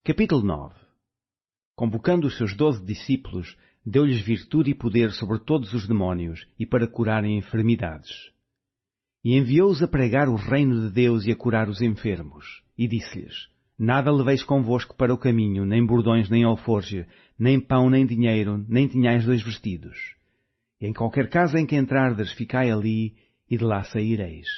Capítulo 9. Convocando os seus 12 discípulos, deu-lhes virtude e poder sobre todos os demónios e para curarem enfermidades. E enviou-os a pregar o reino de Deus e a curar os enfermos. E disse-lhes: Nada leveis convosco para o caminho, nem bordões, nem alforje, nem pão, nem dinheiro, nem tenhais 2 vestidos. E em qualquer casa em que entrardes, ficai ali, e de lá saireis.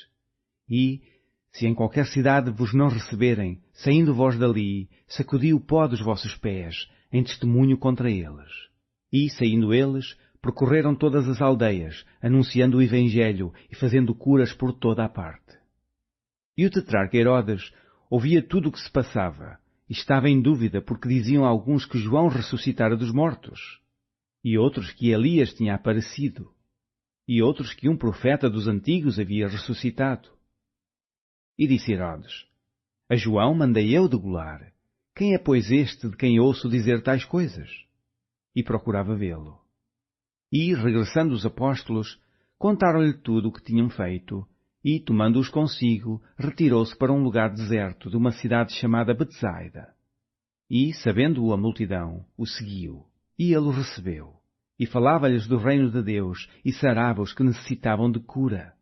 E, se em qualquer cidade vos não receberem, saindo vós dali, sacudi o pó dos vossos pés, em testemunho contra eles. E, saindo eles, percorreram todas as aldeias, anunciando o Evangelho e fazendo curas por toda a parte. E o tetrarca Herodes ouvia tudo o que se passava, e estava em dúvida, porque diziam alguns que João ressuscitara dos mortos, e outros que Elias tinha aparecido, e outros que um profeta dos antigos havia ressuscitado. E disse Herodes: A João mandei eu degolar. Quem é, pois, este de quem ouço dizer tais coisas? E procurava vê-lo. E, regressando os apóstolos, contaram-lhe tudo o que tinham feito, e, tomando-os consigo, retirou-se para um lugar deserto de uma cidade chamada Betsaida. E, sabendo-o a multidão, o seguiu, e ele o recebeu, e falava-lhes do reino de Deus, e sarava os que necessitavam de cura.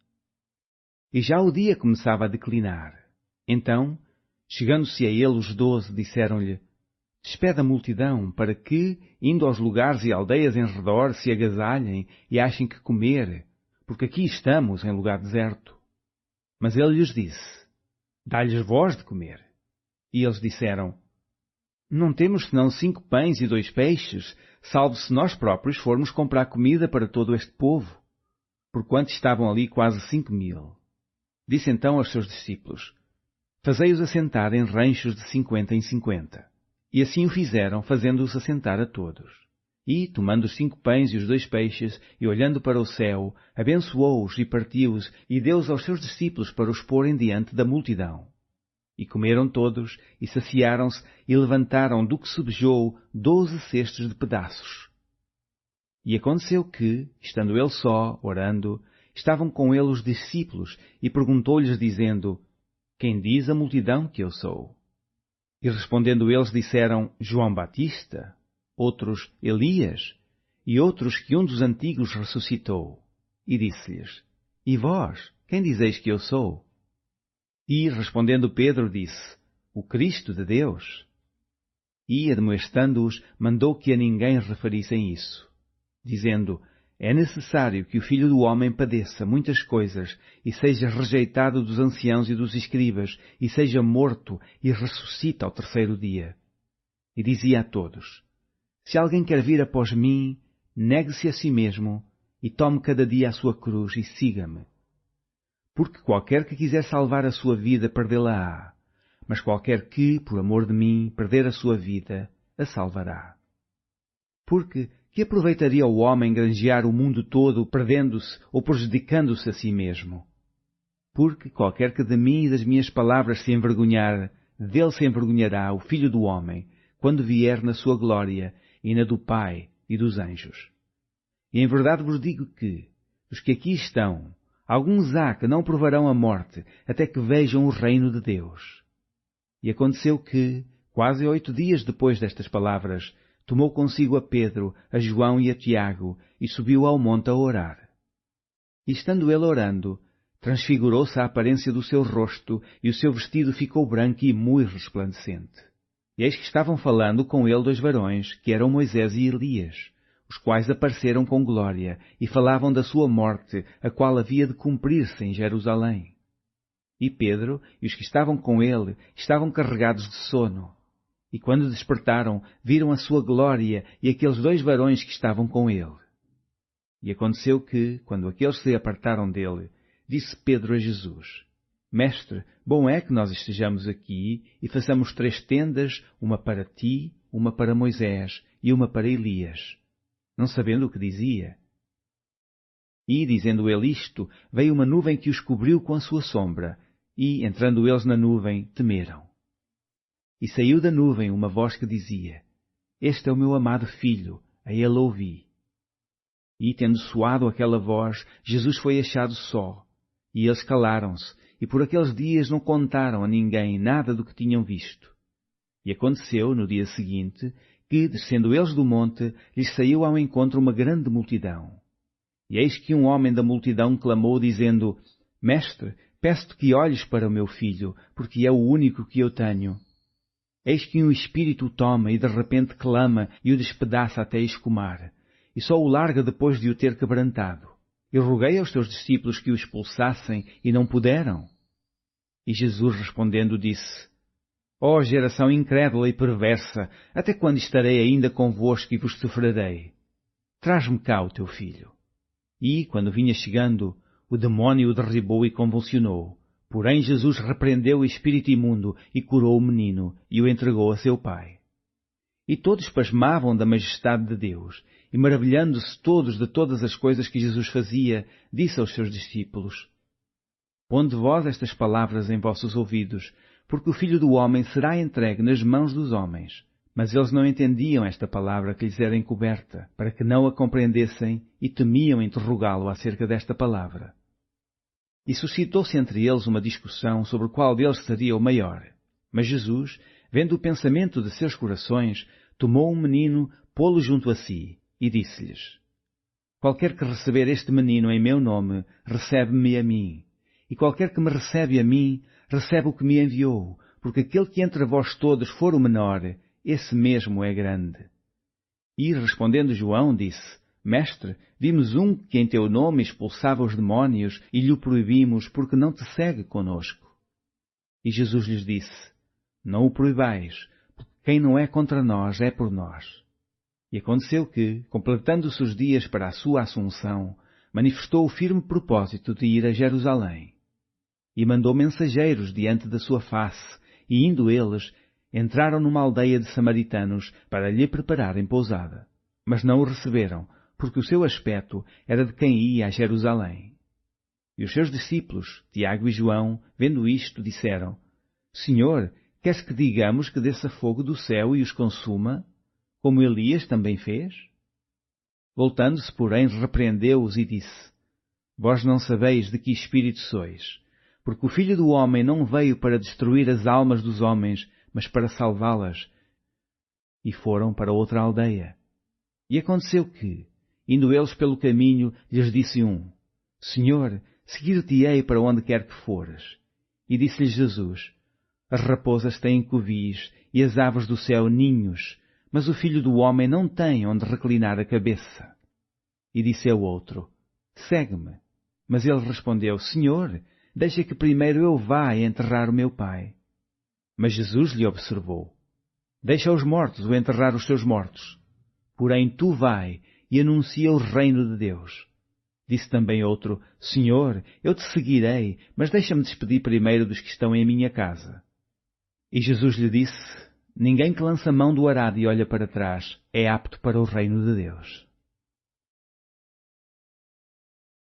E já o dia começava a declinar. Então, chegando-se a ele os 12, disseram-lhe: Despede a multidão, para que, indo aos lugares e aldeias em redor, se agasalhem e achem que comer, porque aqui estamos em lugar deserto. Mas ele lhes disse: Dá-lhes vós de comer. E eles disseram: Não temos senão 5 pães e 2 peixes, salvo se nós próprios formos comprar comida para todo este povo, porquanto estavam ali quase 5.000. Disse então aos seus discípulos: Fazei-os assentar em ranchos de 50 em 50. E assim o fizeram, fazendo-os assentar a todos. E, tomando os 5 pães e os 2 peixes, e olhando para o céu, abençoou-os e partiu-os, e deu-os aos seus discípulos para os porem diante da multidão. E comeram todos, e saciaram-se, e levantaram do que sobejou 12 cestos de pedaços. E aconteceu que, estando ele só, orando, estavam com ele os discípulos, e perguntou-lhes, dizendo: Quem diz a multidão que eu sou? E respondendo eles disseram: João Batista, outros Elias, e outros que um dos antigos ressuscitou. E disse-lhes: E vós, quem dizeis que eu sou? E, respondendo Pedro, disse: O Cristo de Deus. E, admoestando-os, mandou que a ninguém referissem isso, dizendo: É necessário que o Filho do Homem padeça muitas coisas, e seja rejeitado dos anciãos e dos escribas, e seja morto, e ressuscite ao 3º dia. E dizia a todos: Se alguém quer vir após mim, negue-se a si mesmo, e tome cada dia a sua cruz, e siga-me. Porque qualquer que quiser salvar a sua vida, perdê-la-á, mas qualquer que, por amor de mim, perder a sua vida, a salvará. Porque que aproveitaria o homem granjear o mundo todo, perdendo-se ou prejudicando-se a si mesmo? Porque qualquer que de mim e das minhas palavras se envergonhar, dele se envergonhará o Filho do Homem, quando vier na sua glória e na do Pai e dos anjos. E em verdade vos digo que, os que aqui estão, alguns há que não provarão a morte, até que vejam o reino de Deus. E aconteceu que, quase 8 dias depois destas palavras, tomou consigo a Pedro, a João e a Tiago, e subiu ao monte a orar. E estando ele orando, transfigurou-se a aparência do seu rosto, e o seu vestido ficou branco e muito resplandecente. E eis que estavam falando com ele 2 varões, que eram Moisés e Elias, os quais apareceram com glória, e falavam da sua morte, a qual havia de cumprir-se em Jerusalém. E Pedro e os que estavam com ele estavam carregados de sono. E quando despertaram, viram a sua glória e aqueles 2 varões que estavam com ele. E aconteceu que, quando aqueles se apartaram dele, disse Pedro a Jesus: Mestre, bom é que nós estejamos aqui e façamos 3 tendas, uma para ti, uma para Moisés e uma para Elias. Não sabendo o que dizia. E, dizendo ele isto, veio uma nuvem que os cobriu com a sua sombra, e, entrando eles na nuvem, temeram. E saiu da nuvem uma voz que dizia: Este é o meu amado filho, a ele ouvi. E, tendo soado aquela voz, Jesus foi achado só. E eles calaram-se, e por aqueles dias não contaram a ninguém nada do que tinham visto. E aconteceu, no dia seguinte, que, descendo eles do monte, lhes saiu ao encontro uma grande multidão. E eis que um homem da multidão clamou, dizendo: Mestre, peço-te que olhes para o meu filho, porque é o único que eu tenho. Eis que um espírito o toma e de repente clama e o despedaça até escumar, e só o larga depois de o ter quebrantado. E roguei aos teus discípulos que o expulsassem, e não puderam. E Jesus respondendo disse: Ó geração incrédula e perversa, até quando estarei ainda convosco e vos sofrerei? Traz-me cá o teu filho. E, quando vinha chegando, o demónio o derribou e convulsionou. Porém Jesus repreendeu o espírito imundo e curou o menino e o entregou a seu pai. E todos pasmavam da majestade de Deus, e maravilhando-se todos de todas as coisas que Jesus fazia, disse aos seus discípulos: Ponde vós estas palavras em vossos ouvidos, porque o Filho do Homem será entregue nas mãos dos homens. Mas eles não entendiam esta palavra que lhes era encoberta, para que não a compreendessem, e temiam interrogá-lo acerca desta palavra. E suscitou-se entre eles uma discussão sobre qual deles seria o maior. Mas Jesus, vendo o pensamento de seus corações, tomou um menino, pô-lo junto a si, e disse-lhes: Qualquer que receber este menino em meu nome, recebe-me a mim. E qualquer que me recebe a mim, recebe o que me enviou, porque aquele que entre vós todos for o menor, esse mesmo é grande. E, respondendo João, disse: Mestre, vimos um que em teu nome expulsava os demónios e lhe o proibimos porque não te segue conosco. E Jesus lhes disse: Não o proibais, porque quem não é contra nós é por nós. E aconteceu que, completando-se os dias para a sua assunção, manifestou o firme propósito de ir a Jerusalém. E mandou mensageiros diante da sua face, e indo eles, entraram numa aldeia de samaritanos para lhe prepararem pousada. Mas não o receberam, porque o seu aspecto era de quem ia a Jerusalém. E os seus discípulos, Tiago e João, vendo isto, disseram: Senhor, queres que digamos que desça fogo do céu e os consuma, como Elias também fez? Voltando-se, porém, repreendeu-os e disse: Vós não sabeis de que espírito sois, porque o Filho do Homem não veio para destruir as almas dos homens, mas para salvá-las. E foram para outra aldeia. E aconteceu que, indo eles pelo caminho, lhes disse um: Senhor, seguir-te-ei para onde quer que fores. E disse-lhes Jesus: As raposas têm covis e as aves do céu ninhos, mas o Filho do Homem não tem onde reclinar a cabeça. E disse ao outro: Segue-me. Mas ele respondeu: Senhor, deixa que primeiro eu vá enterrar o meu pai. Mas Jesus lhe observou: Deixa os mortos o enterrar os seus mortos. Porém tu vai e anuncia o reino de Deus. Disse também outro: Senhor, eu te seguirei, mas deixa-me despedir primeiro dos que estão em minha casa. E Jesus lhe disse: Ninguém que lança mão do arado e olha para trás é apto para o reino de Deus.